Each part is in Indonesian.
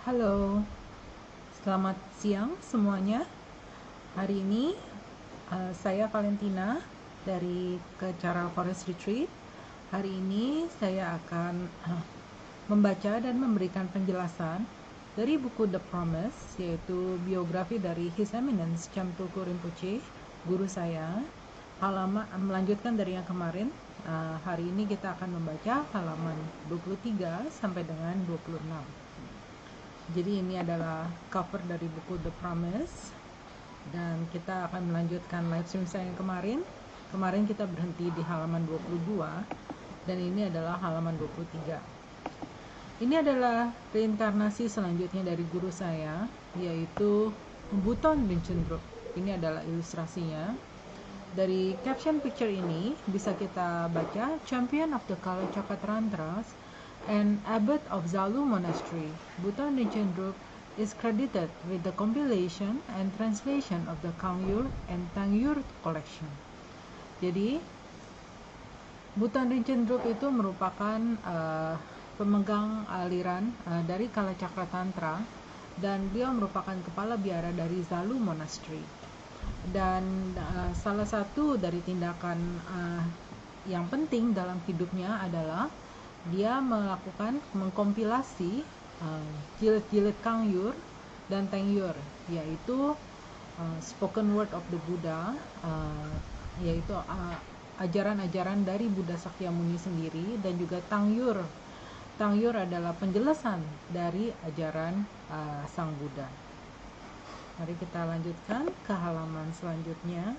Halo, selamat siang semuanya. Hari ini saya Valentina dari Kecara Forest Retreat. Hari ini saya akan membaca dan memberikan penjelasan dari buku The Promise, yaitu biografi dari His Eminence Chamtulku Rinpoche, guru saya. Melanjutkan dari yang kemarin, hari ini kita akan membaca halaman 23 sampai dengan 26. Jadi ini adalah cover dari buku The Promise, dan kita akan melanjutkan live stream saya yang kemarin. Kemarin kita berhenti di halaman 22 dan ini adalah halaman 23. Ini adalah reinkarnasi selanjutnya dari guru saya, yaitu Buton Rinchen Drop. Ini adalah ilustrasinya. Dari caption picture ini bisa kita baca Champion of the Kala Chakatrantras and Abbot of Zalu Monastery, Buton Rinchen Drop is credited with the compilation and translation of the Kangyur and Tangyur collection. Jadi, Buton Rinchen Drop itu merupakan pemegang aliran dari Kala Cakra Tantra, dan beliau merupakan kepala biara dari Zalu Monastery. Dan salah satu dari tindakan yang penting dalam hidupnya adalah dia mengkompilasi jilid-jilid Kangyur dan Tangyur, yaitu spoken word of the Buddha, yaitu ajaran-ajaran dari Buddha Sakyamuni sendiri, dan juga Tangyur. Tangyur adalah penjelasan dari ajaran Sang Buddha. Mari kita lanjutkan ke halaman selanjutnya.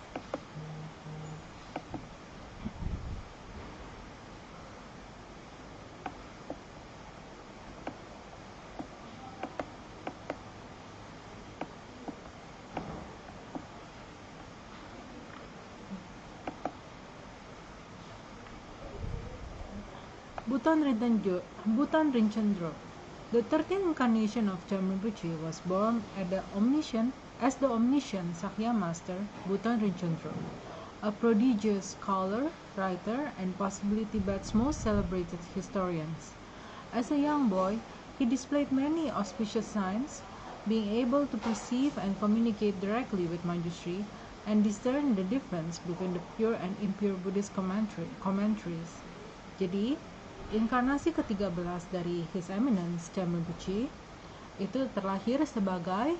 Buton Rinchen Drop. The 13th incarnation of Chögyam Rinpoche was born as the omniscient Sakya Master Buton Rinchen Drop, a prodigious scholar, writer, and possibly Tibet's most celebrated historian. As a young boy, he displayed many auspicious signs, being able to perceive and communicate directly with Manjushri and discern the difference between the pure and impure Buddhist commentaries. Jadi, inkarnasi ke-13 dari His Eminence Chögyam Rinpoche itu terlahir sebagai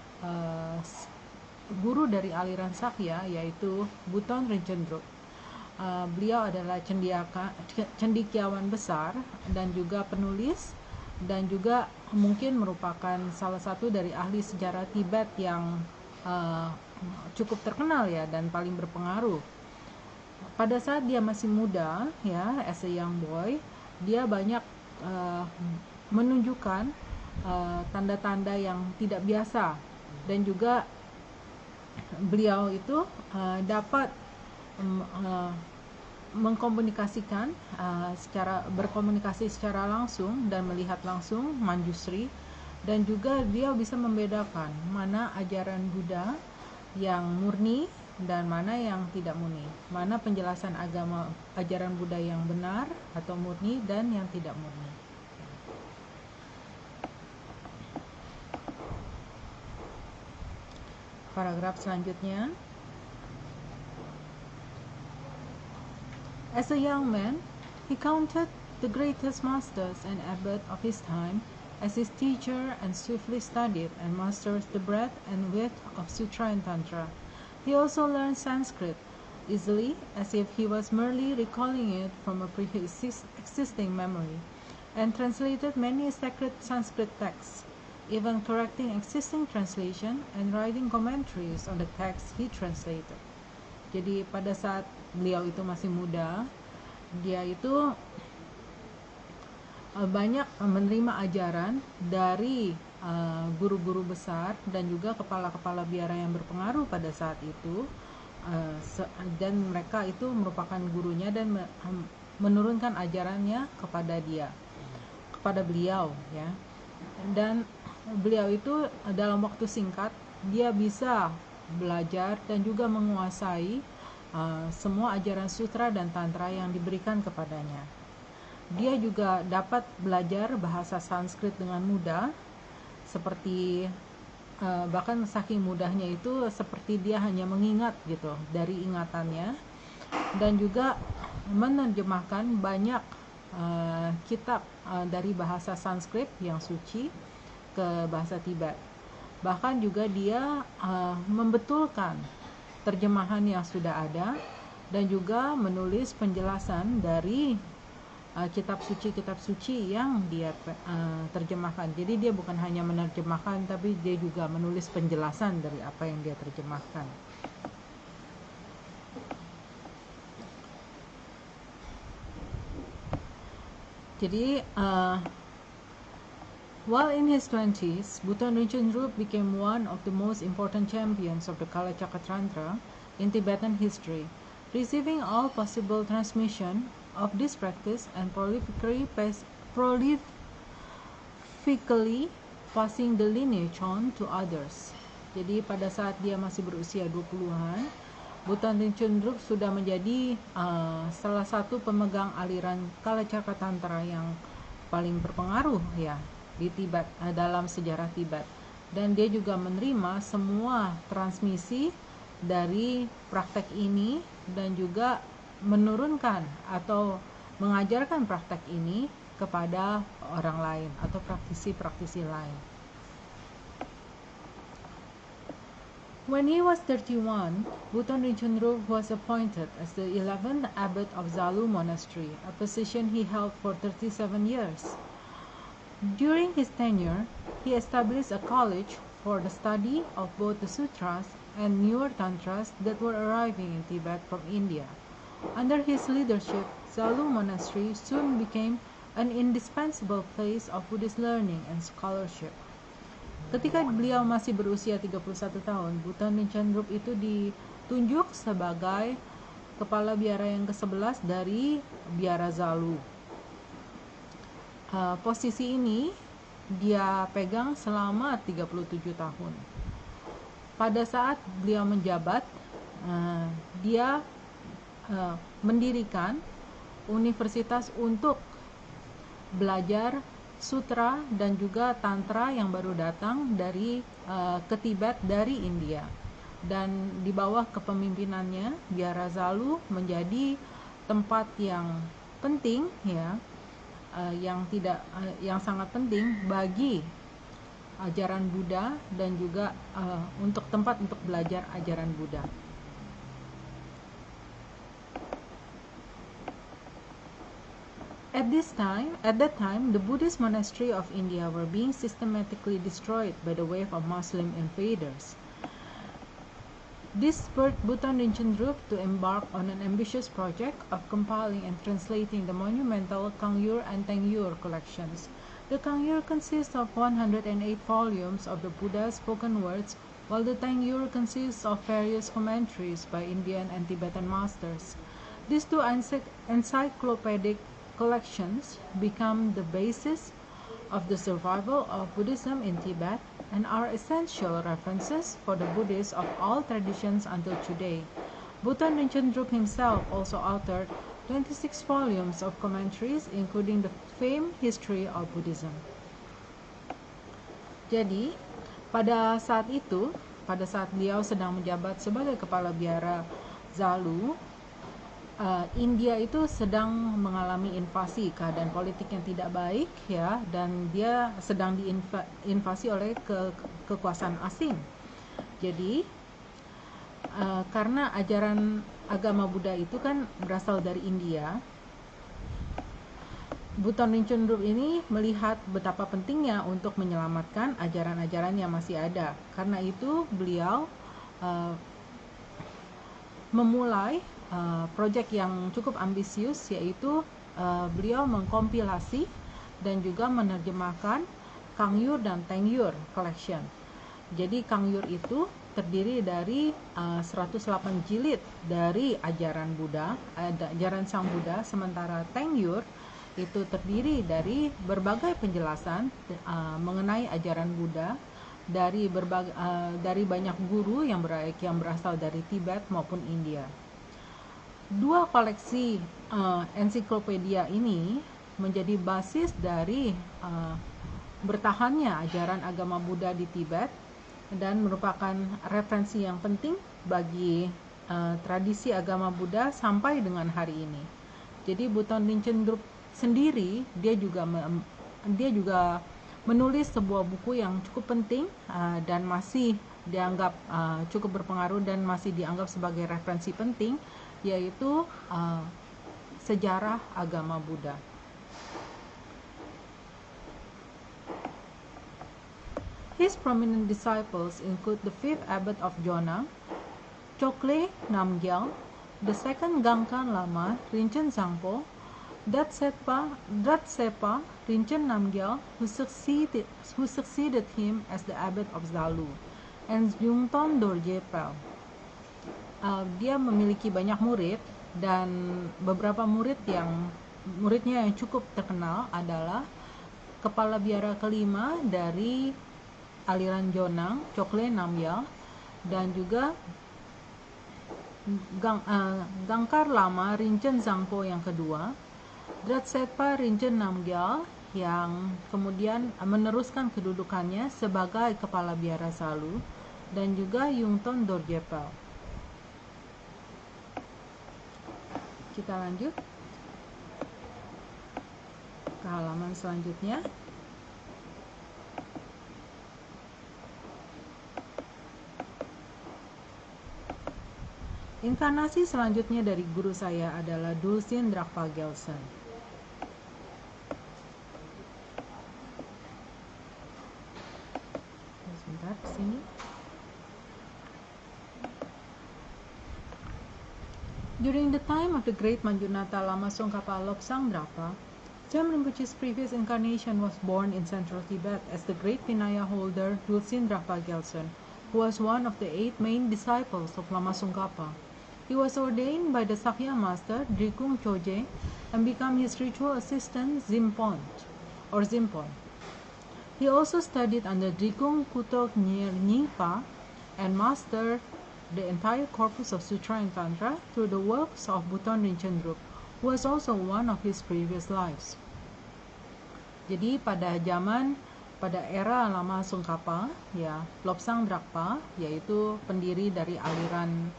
guru dari aliran Sakya, yaitu Buton Rinchen Drop. Beliau adalah cendekiawan besar dan juga penulis, dan juga mungkin merupakan salah satu dari ahli sejarah Tibet yang cukup terkenal ya, dan paling berpengaruh. Pada saat dia masih muda ya, as a young boy, dia banyak menunjukkan tanda-tanda yang tidak biasa, dan juga beliau itu dapat mengkomunikasikan berkomunikasi secara langsung dan melihat langsung Manjushri, dan juga dia bisa membedakan mana ajaran Buddha yang murni dan mana yang tidak murni, mana penjelasan ajaran Buddha yang benar atau murni dan yang tidak murni. Paragraf selanjutnya. As a young man, he counted the greatest masters and abbot of his time as his teacher, and swiftly studied and mastered the breadth and width of Sutra and Tantra. He also learned Sanskrit easily, as if he was merely recalling it from a pre-existing memory, and translated many sacred Sanskrit texts, even correcting existing translation and writing commentaries on the texts he translated. Jadi pada saat beliau itu masih muda, dia itu banyak menerima ajaran dari guru-guru besar dan juga kepala-kepala biara yang berpengaruh pada saat itu, dan mereka itu merupakan gurunya dan menurunkan ajarannya kepada beliau ya. Dan beliau itu dalam waktu singkat dia bisa belajar dan juga menguasai semua ajaran sutra dan tantra yang diberikan kepadanya. Dia juga dapat belajar bahasa Sanskrit dengan mudah, seperti bahkan saking mudahnya itu seperti dia hanya mengingat gitu dari ingatannya, dan juga menerjemahkan banyak kitab dari bahasa Sanskrit yang suci ke bahasa Tibet. Bahkan juga dia membetulkan terjemahan yang sudah ada dan juga menulis penjelasan dari kitab suci yang dia terjemahkan. Jadi dia bukan hanya menerjemahkan, tapi dia juga menulis penjelasan dari apa yang dia terjemahkan. Jadi while in his 20s, Bhutan Rinchen Rup became one of the most important champions of the Kalachakra in Tibetan history, receiving all possible transmission of this practice and prolifically passing the lineage on to others. Jadi pada saat dia masih berusia 20-an, Bhutan Rinchen Rup sudah menjadi salah satu pemegang aliran Kalachakra Tantra yang paling berpengaruh ya di Tibet, dalam sejarah Tibet. Dan dia juga menerima semua transmisi dari praktek ini dan juga menurunkan atau mengajarkan praktek ini kepada orang lain atau praktisi-praktisi lain. When he was 31, Bhutan Rinchen Rup was appointed as the 11th abbot of Zalu Monastery, a position he held for 37 years. During his tenure, he established a college for the study of both the sutras and newer tantras that were arriving in Tibet from India. Under his leadership, Zalu Monastery soon became an indispensable place of Buddhist learning and scholarship. Ketika beliau masih berusia 31 tahun, Bhutan Rinchen Rup itu ditunjuk sebagai kepala biara yang ke-11 dari biara Zalu. Posisi ini dia pegang selama 37 tahun. Pada saat beliau menjabat, dia mendirikan universitas untuk belajar sutra dan juga tantra yang baru datang dari ke Tibet dari India. Dan di bawah kepemimpinannya, biara Zalu menjadi tempat yang penting ya, yang sangat penting bagi ajaran Buddha dan juga untuk tempat untuk belajar ajaran Buddha. At that time, the Buddhist monasteries of India were being systematically destroyed by the wave of Muslim invaders. This spurred Bhutan Rinchen Rup to embark on an ambitious project of compiling and translating the monumental Kangyur and Tengyur collections. The Kangyur consists of 108 volumes of the Buddha's spoken words, while the Tengyur consists of various commentaries by Indian and Tibetan masters. These two encyclopedic collections become the basis of the survival of Buddhism in Tibet and are essential references for the Buddhists of all traditions until today. Bhutan Rinchen Rup himself also authored 26 volumes of commentaries, including the famed History of Buddhism. Jadi, pada saat beliau sedang menjabat sebagai kepala biara Zalu, India itu sedang mengalami invasi, keadaan politik yang tidak baik ya, dan dia sedang diinvasi oleh kekuasaan asing. Jadi karena ajaran agama Buddha itu kan berasal dari India, Bhutan Rinchen Rup ini melihat betapa pentingnya untuk menyelamatkan ajaran-ajaran yang masih ada. Karena itu beliau memulai proyek yang cukup ambisius, yaitu beliau mengkompilasi dan juga menerjemahkan Kangyur dan Tengyur collection. Jadi Kangyur itu terdiri dari 108 jilid dari ajaran Buddha, ajaran Sang Buddha, sementara Tengyur itu terdiri dari berbagai penjelasan mengenai ajaran Buddha dari banyak guru yang berasal dari Tibet maupun India. Dua koleksi ensiklopedia ini menjadi basis dari bertahannya ajaran agama Buddha di Tibet dan merupakan referensi yang penting bagi tradisi agama Buddha sampai dengan hari ini. Jadi Buton Rinchen Drup sendiri dia juga menulis sebuah buku yang cukup penting dan masih dianggap cukup berpengaruh dan masih dianggap sebagai referensi penting, yaitu Sejarah Agama Buddha. His prominent disciples include the fifth abbot of Jonang, Chokle Namgyal, the second Gangkan Lama, Rinchen Zangpo, Datsepa Rinchen Namgyal, who succeeded him as the abbot of Zalu, and Yungton Dorje Pel. Dia memiliki banyak murid, dan beberapa muridnya yang cukup terkenal adalah kepala biara kelima dari aliran Jonang, Chokle Namgyal, dan juga Gangkar Lama Rinchen Zangpo yang kedua, Dratsetpa Rinchen Namgyal yang kemudian meneruskan kedudukannya sebagai kepala biara Zalu, dan juga Yungton Dorje Pel. Kita lanjut ke halaman selanjutnya. Inkarnasi selanjutnya dari guru saya adalah Dulcin Drakpa Gelsen. Sebentar, sini. During the time of the great Manjunata Lama Tsongkhapa Lobsang Drakpa, Cham Rinpoche's previous incarnation was born in central Tibet as the great Vinaya holder Dulcin Drakpa Gelsen, who was one of the 8 main disciples of Lama Tsongkhapa. He was ordained by the Sakya master Drikung Choje and became his ritual assistant Zimpon. He also studied under Drikung Kutok Nyingpa and mastered the entire corpus of Sutra and Tantra through the works of Buton Rinchen Drup, who was also one of his previous lives. Jadi pada era Lama Tsongkhapa, ya, Lobsang Drakpa, yaitu pendiri dari aliran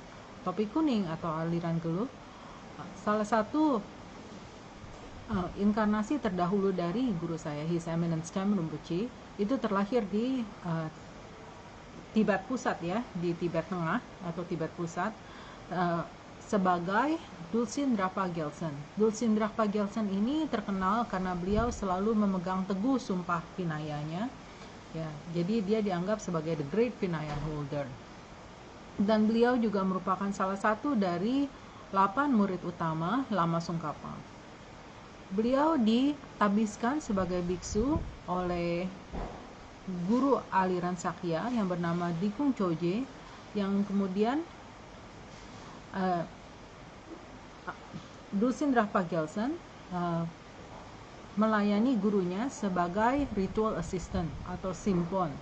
topi kuning atau aliran geluh, salah satu inkarnasi terdahulu dari guru saya, His Eminence Cham Rinpoche, itu terlahir di Tibet Pusat, ya, di Tibet Tengah atau Tibet Pusat, sebagai Dulcin Drakpa Gelsen. Dulcin Drakpa Gelsen ini terkenal karena beliau selalu memegang teguh sumpah Vinayanya, ya, jadi dia dianggap sebagai the great Vinaya holder. Dan beliau juga merupakan salah satu dari 8 murid utama Lama Tsongkhapa. Beliau ditabiskan sebagai biksu oleh guru aliran Sakya yang bernama Drikung Choje, yang kemudian Dulcin Drakpa Gelsen melayani gurunya sebagai ritual assistant atau simpon.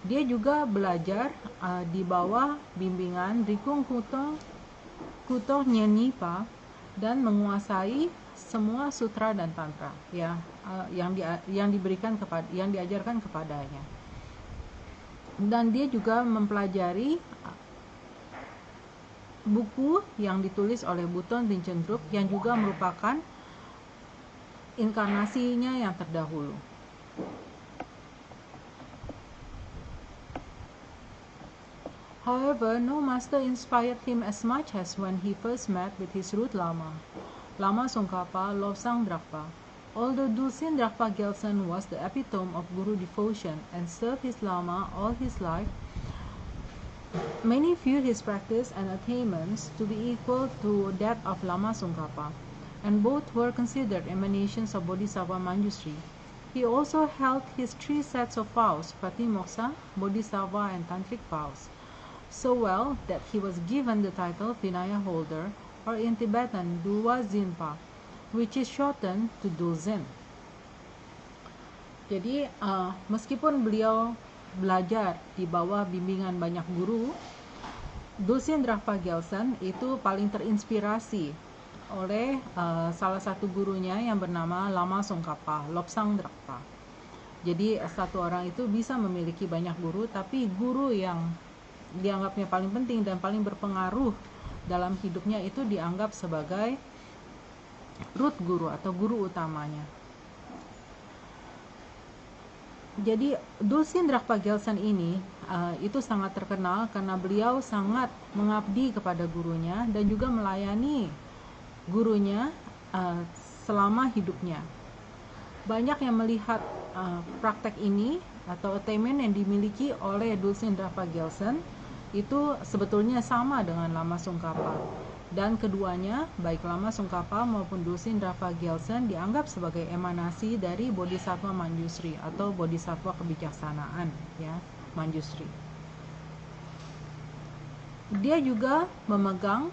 Dia juga belajar di bawah bimbingan Drikung Kutok Nyenipa dan menguasai semua sutra dan tantra, ya, yang diajarkan kepadanya. Dan dia juga mempelajari buku yang ditulis oleh Buton Rinchen Drup yang juga merupakan inkarnasinya yang terdahulu. However, no master inspired him as much as when he first met with his root Lama, Lama Tsongkhapa Lobsang Drakpa. Although Dulcin Drakpa Gelsen was the epitome of guru devotion and served his Lama all his life, many viewed his practice and attainments to be equal to that of Lama Tsongkhapa, and both were considered emanations of Bodhisattva Manjushri. He also held his 3 sets of vows, Pratimoksa, Bodhisattva, and Tantric vows, so well that he was given the title Vinaya holder, or in Tibetan Dulwa Zinpa, which is shortened to Dulcin. Jadi meskipun beliau belajar di bawah bimbingan banyak guru, Dulcin Drakpa Gelsen itu paling terinspirasi oleh salah satu gurunya yang bernama Lama Tsongkhapa, Lobsang Drakpa. Jadi satu orang itu bisa memiliki banyak guru, tapi guru yang dianggapnya paling penting dan paling berpengaruh dalam hidupnya itu dianggap sebagai root guru atau guru utamanya. Jadi Dulcin Drachpa Gelson ini itu sangat terkenal karena beliau sangat mengabdi kepada gurunya dan juga melayani gurunya selama hidupnya. Banyak yang melihat praktek ini atau attainment yang dimiliki oleh Dulcin Drachpa Gelson itu sebetulnya sama dengan Lama Tsongkhapa. Dan keduanya, baik Lama Tsongkhapa maupun Dulcin Drachpa Gelson dianggap sebagai emanasi dari Bodhisattva Manjusri atau Bodhisattva kebijaksanaan, ya, Manjusri. Dia juga memegang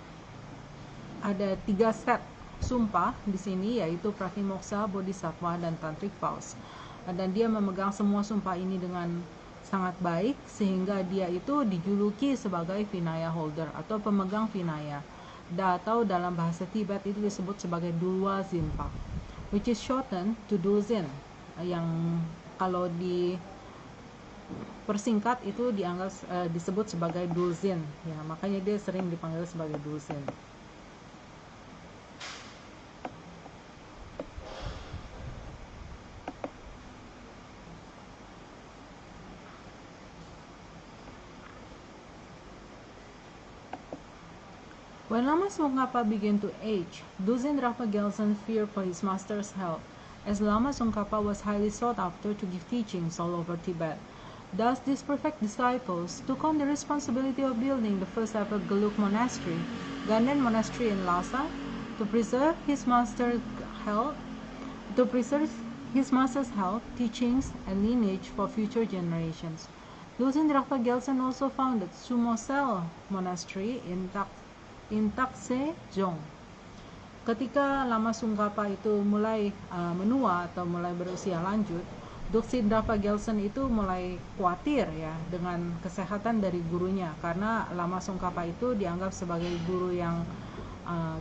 ada 3 set sumpah di sini, yaitu Pratimoksha, Bodhisattva, dan Tantric Vows. Dan dia memegang semua sumpah ini dengan sangat baik sehingga dia itu dijuluki sebagai Vinaya holder atau pemegang Vinaya. Atau dalam bahasa Tibet itu disebut sebagai Dulwa Zinpa, which is shortened to Dulcin, yang kalau di persingkat itu dianggap disebut sebagai Dulcin, ya, makanya dia sering dipanggil sebagai Dulcin. When Lama Tsongkhapa began to age, Dulcin Drachpa Gelson feared for his master's health, as Lama Tsongkhapa was highly sought after to give teachings all over Tibet. Thus, these perfect disciples took on the responsibility of building the first ever Gelug monastery, Ganden Monastery in Lhasa, to preserve his master's health, teachings, and lineage for future generations. Dulcin Drachpa Gelson also founded Sumo Sel Monastery in Taksejong. Ketika Lama Tsongkhapa itu mulai menua atau mulai berusia lanjut, Dulcin Drachpa Gelson itu mulai khawatir, ya, dengan kesehatan dari gurunya, karena Lama Tsongkhapa itu dianggap sebagai guru yang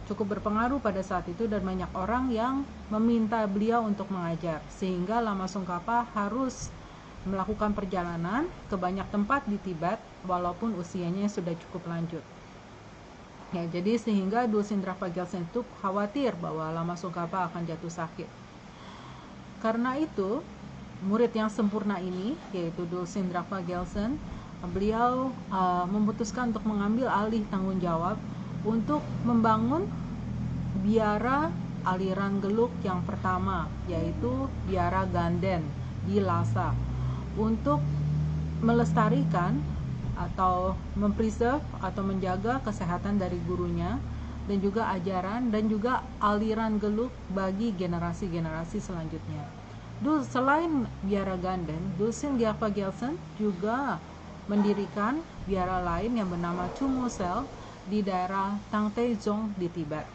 cukup berpengaruh pada saat itu dan banyak orang yang meminta beliau untuk mengajar, sehingga Lama Tsongkhapa harus melakukan perjalanan ke banyak tempat di Tibet walaupun usianya sudah cukup lanjut. Ya, jadi sehingga Dulcin Drachpa Gelson itu khawatir bahwa Lama Tsongkhapa akan jatuh sakit. Karena itu, murid yang sempurna ini, yaitu Dulcin Drachpa Gelson, beliau memutuskan untuk mengambil alih tanggung jawab untuk membangun biara aliran Gelug yang pertama, yaitu biara Ganden di Lhasa, untuk melestarikan atau mempreserve atau menjaga kesehatan dari gurunya dan juga ajaran dan juga aliran Gelug bagi generasi-generasi selanjutnya. Selain biara Ganden, Dulcin Drachpa Gelson juga mendirikan biara lain yang bernama Sumo Sel di daerah Taktejong di Tibet.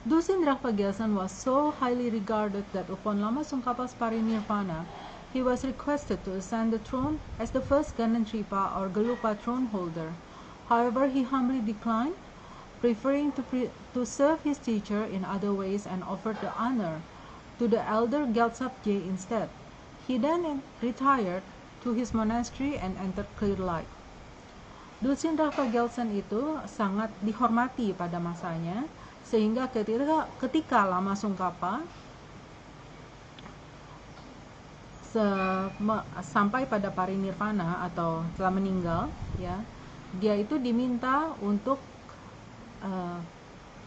Dulcin Drachpa Gelson was so highly regarded that upon Lama Tsongkhapa's parinirvana, he was requested to ascend the throne as the first Ganden Tripa or Gelugpa throne holder. However, he humbly declined, preferring to serve his teacher in other ways and offered the honor to the elder Gyaltsab Je instead. He then retired to his monastery and entered clear light. Dulcin Drachpa Gelson itu sangat dihormati pada masanya, sehingga ketika Lama Tsongkhapa sampai pada parinirvana atau telah meninggal, ya, dia itu diminta untuk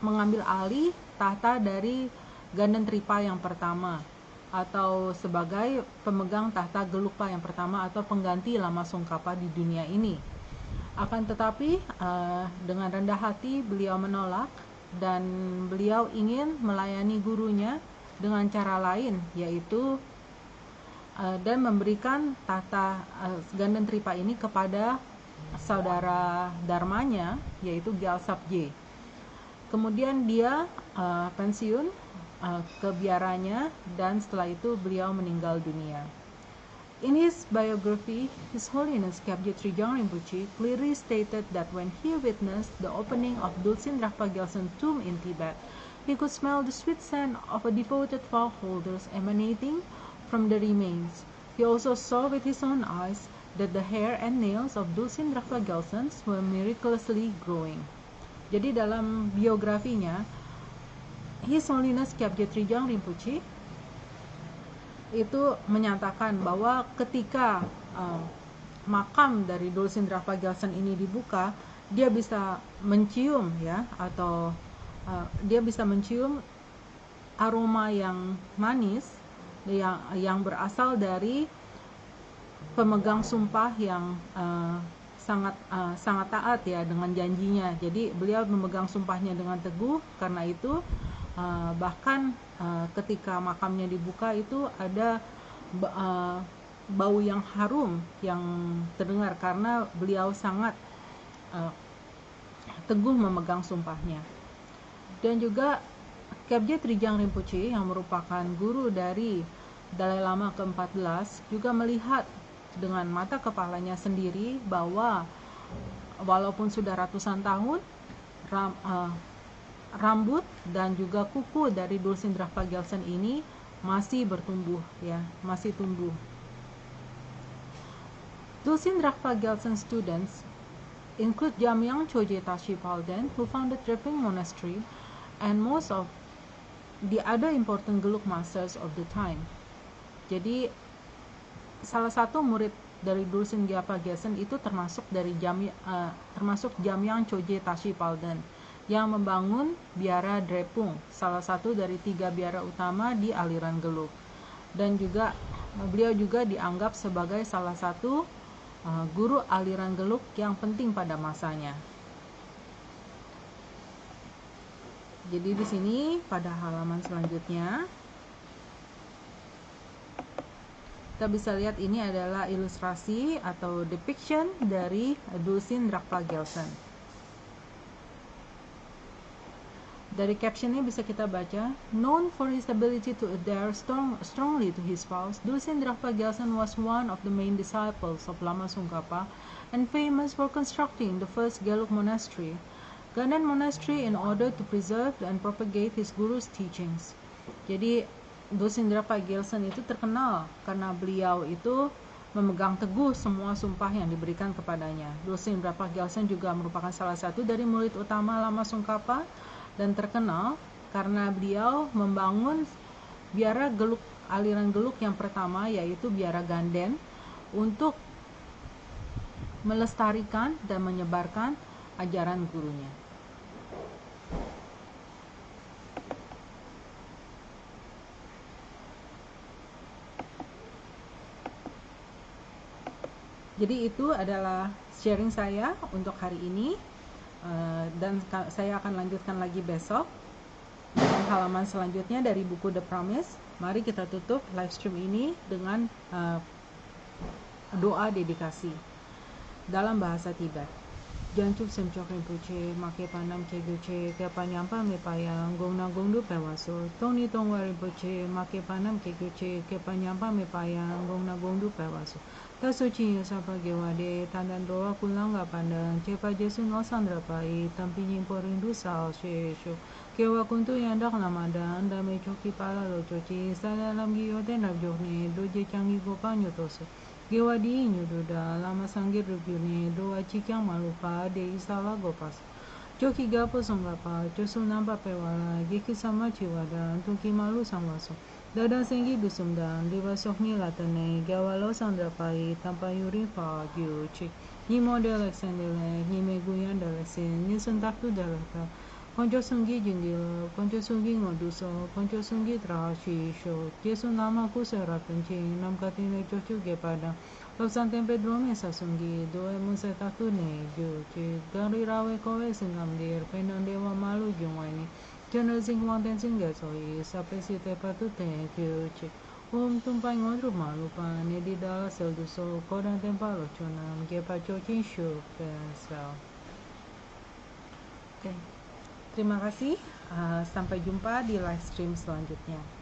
mengambil alih tahta dari Ganden Tripa yang pertama, atau sebagai pemegang tahta Gelugpa yang pertama atau pengganti Lama Tsongkhapa di dunia ini. Akan tetapi dengan rendah hati beliau menolak dan beliau ingin melayani gurunya dengan cara lain, yaitu dan memberikan tahta Ganden Tripa ini kepada saudara dharmanya, yaitu Gyaltsab Je. Kemudian dia pensiun ke biaranya dan setelah itu beliau meninggal dunia. In his biography, His Holiness Kyabje Trijang Rinpoche clearly stated that when he witnessed the opening of Dulcin Drachpa Gelson tomb in Tibet, he could smell the sweet scent of a devoted vow holders emanating from the remains. He also saw with his own eyes that the hair and nails of Dulcin Drapagelsens were miraculously growing. Jadi dalam biografinya, His Holiness Kyabje Trijang Rinpoche itu menyatakan bahwa ketika makam dari Dulcin Drapagelsen ini dibuka, dia bisa mencium atau dia bisa mencium aroma yang manis yang berasal dari pemegang sumpah yang sangat taat dengan janjinya. Jadi beliau memegang sumpahnya dengan teguh. Karena itu bahkan ketika makamnya dibuka itu ada bau yang harum yang terdengar karena beliau sangat teguh memegang sumpahnya. Dan juga Kyabje Trijang Rinpoche yang merupakan guru dari Dalai Lama ke-14 juga melihat dengan mata kepalanya sendiri bahwa walaupun sudah ratusan tahun, rambut dan juga kuku dari Dulcin Drapagelsen ini masih bertumbuh, masih tumbuh. Dulcin Drapagelsen students include Jamyang Choje Tashi Palden, who founded Drepung Monastery, and most of the other important Geluk masters of the time. Jadi salah satu murid dari Dulcin Drapagelsen itu termasuk Jamyang Choje Tashi Palden yang membangun biara Drepung, salah satu dari 3 biara utama di aliran Geluk. Dan juga beliau juga dianggap sebagai salah satu guru aliran Geluk yang penting pada masanya. Jadi di sini pada halaman selanjutnya kita bisa lihat ini adalah ilustrasi atau depiction dari Dulcin Drapagelsen. Dari captionnya bisa kita baca, known for his ability to adhere strongly to his vows, Dulcin Drapagelsen was one of the main disciples of Lama Tsongkhapa and famous for constructing the first Geluk monastery, Ganden Monastery, in order to preserve and propagate his guru's teachings. Jadi Dulcin Drapagelsen itu terkenal karena beliau itu memegang teguh semua sumpah yang diberikan kepadanya. Dulcin Drapagelsen juga merupakan salah satu dari murid utama Lama Tsongkhapa dan terkenal karena beliau membangun biara Geluk, aliran Geluk yang pertama, yaitu biara Ganden, untuk melestarikan dan menyebarkan ajaran gurunya. Jadi itu adalah sharing saya untuk hari ini. Dan saya akan lanjutkan lagi besok dengan halaman selanjutnya dari buku The Promise. Mari kita tutup live stream ini dengan doa dedikasi dalam bahasa Tibet. Jantuk semchok rinpoche, make panam keguche, kepanyampa mepayang, gongna gongdu pewaso, toni tongwa rinpoche, make panam keguche, kepanyampa mepayang, gongna gongdu pewaso. Tasuci sapa gewade, tandan doa kulanga pandang, cepa jesu nosandra pai, tampinyin porindu sao shesho, kewa kuntu yandak lamadan, dame choki pala lo choci, salalam giyote nabjokne, doje changi gopanyo toso. Gewadi nyududa, lama sanggir rubyune, doa cikyang malupa, de isala gopas. Joki gapo songgapa, josu nampa pewala, geki sama ciwada, tuki malu samwaso. Dadan sengi dusumdan, divasokni latane, gawalo sandrapai, tanpa yuri pa gyuchi. Ni model eksendele, ni meguyan dalesin, ni sentaktu dalata. Konco sungi jindil, konco sungi ngoduso, konco sungi trahashi sho. Jesu nama ku seratunci, nam katine cocu gepada. Lopsan tempe drome sasungi, doe musetaktu ne gyuchi. Gari rawe kowe singamdir, penan dewa malu jungwani. General sing wanten sing gasoi, sampai si tepatu thank you cik. Tumpai ngodru malupa, nedi dala selduso, kodang tempa loconan, gepa cocin syuk, pensel. Oke, terima kasih. Sampai jumpa di live stream selanjutnya.